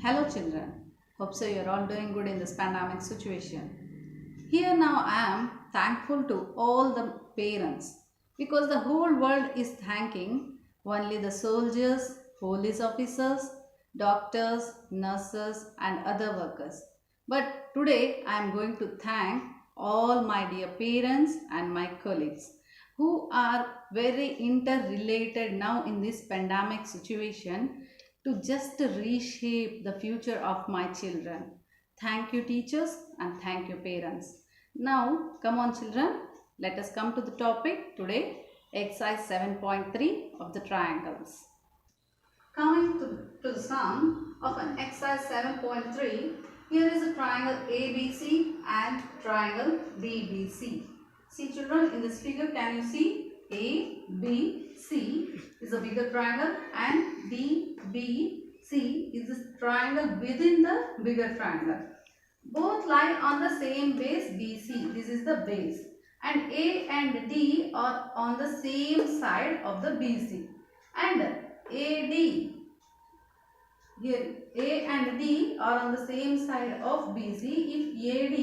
Hello children, hope so you're all doing good in this pandemic situation. Here now I am thankful to all the parents because the whole world is thanking only the soldiers, police officers, doctors, nurses and other workers. But today I am going to thank all my dear parents and my colleagues who are very interrelated now in this pandemic situation to just reshape the future of my children. Thank you, teachers, and thank you, parents. Now, come on, children, let us come to the topic today, exercise 7.3 of the triangles. Coming to the sum of an exercise 7.3, here is a triangle ABC and triangle DBC. See children, in this figure can you see ABC is a bigger triangle and DBC is this triangle within the bigger triangle. Both lie on the same base BC. This is the base. And A and D are on the same side of the BC. And AD, here A and D are on the same side of BC. If AD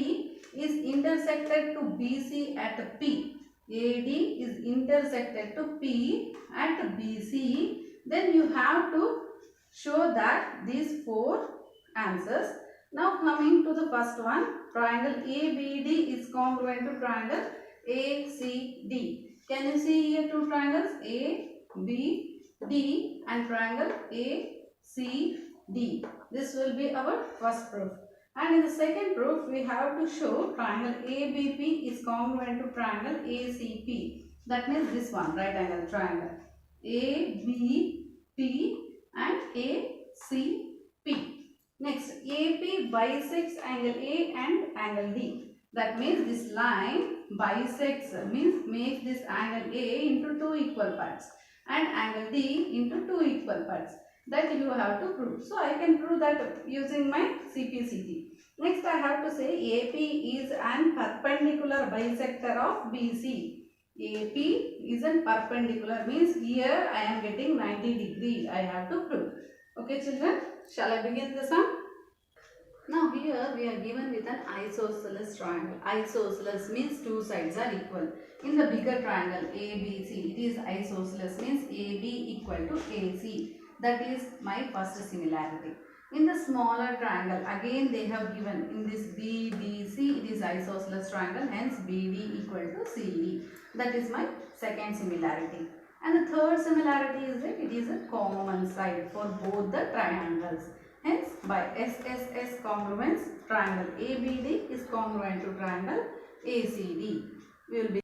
is intersected to BC at P, AD is intersected to P at BC, then you have to show that these four answers. Now coming to the first one, triangle ABD is congruent to triangle ACD. Can you see here two triangles ABD and triangle ACD? This will be our first proof. And in the second proof, we have to show triangle ABP is congruent to triangle ACP. That means this one, right angle triangle. ABP and ACP. Next, AP bisects angle A and angle D. That means this line bisects, means makes this angle A into two equal parts and angle D into two equal parts. That you have to prove. So I can prove that using my CPCT. Next I have to say AP is an perpendicular bisector of BC. AP is a perpendicular, means here I am getting 90 degree. I have to prove. Okay children, shall I begin the sum? Now here we are given with an isosceles triangle. Isosceles means two sides are equal. In the bigger triangle ABC, it is isosceles, means AB equal to AC. That is my first similarity. In the smaller triangle, again they have given in this BBC, it is isosceles triangle, hence BD equal to CD. That is my second similarity. And the third similarity is that it is a common side for both the triangles. Hence, by SSS congruence, triangle ABD is congruent to triangle ACD. We will be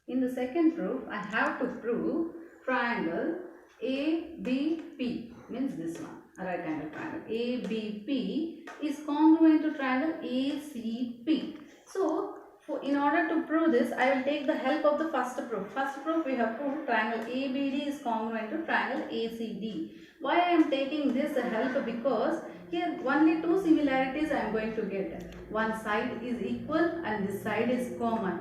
in the second proof. I have to prove triangle ABP, means this one, a right angle triangle. ABP is congruent to triangle ACP. So, in order to prove this, I will take the help of the first proof. First proof we have proved triangle ABD is congruent to triangle ACD. Why I am taking this help? Because here only two similarities I am going to get. One side is equal and this side is common.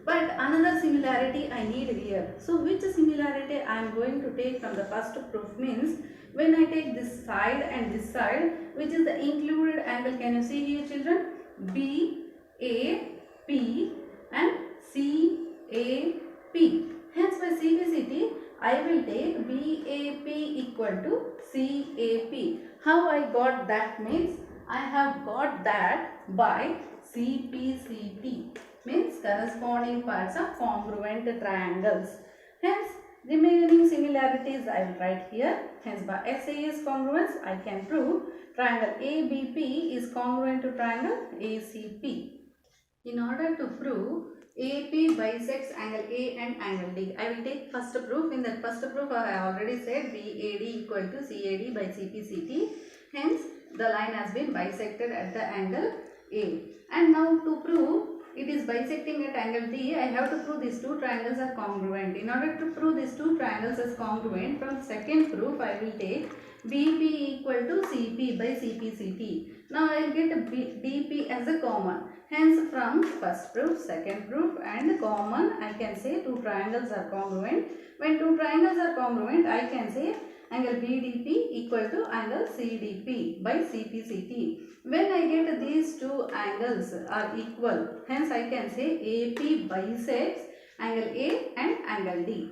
But another similarity I need here. So which similarity I am going to take from the first proof means when I take this side and this side, which is the included angle. Can you see here children? BAP and CAP. Hence by CPCT I will take BAP equal to CAP. How I got that means I have got that by CPCT, means corresponding parts of congruent triangles. Hence remaining similarities I will write here. Hence by SAS congruence I can prove triangle ABP is congruent to triangle ACP. In order to prove AP bisects angle A and angle D, I will take first proof. In that first proof I already said BAD equal to CAD by CPCT. Hence the line has been bisected at the angle A. And now to prove it is bisecting at angle D, I have to prove these two triangles are congruent. In order to prove these two triangles as congruent, from second proof I will take BP equal to CP by CPCT. Now I will get DP as a common. Hence from first proof, second proof and common I can say two triangles are congruent. When two triangles are congruent I can say angle BDP equal to angle CDP by CPCT. When I get these two angles are equal, hence I can say AP bisects angle A and angle D.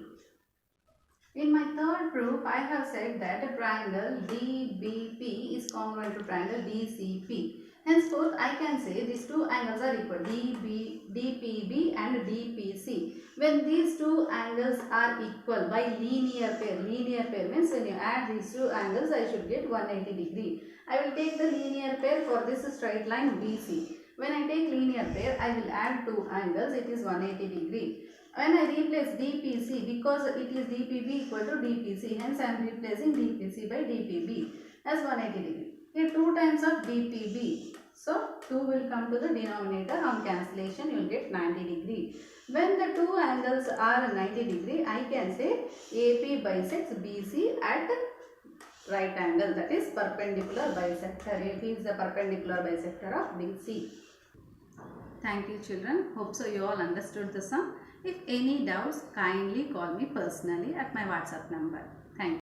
In my third proof, I have said that a triangle DBP is congruent to triangle DCP. Henceforth, I can say these two angles are equal, DPB and DPC. When these two angles are equal by linear pair means when you add these two angles, I should get 180 degree. I will take the linear pair for this straight line BC. When I take linear pair, I will add two angles, it is 180 degree. When I replace DPC, because it is DPB equal to DPC, hence I am replacing DPC by DPB as 180 degree. Here 2 times of DPB, so 2 will come to the denominator. On cancellation you will get 90 degree. When the two angles are 90 degree, I can say AP bisects BC at right angle, that is perpendicular bisector. AP is the perpendicular bisector of BC. Thank you children. Hope so you all understood the sum. If any doubts, kindly call me personally at my WhatsApp number. Thank you.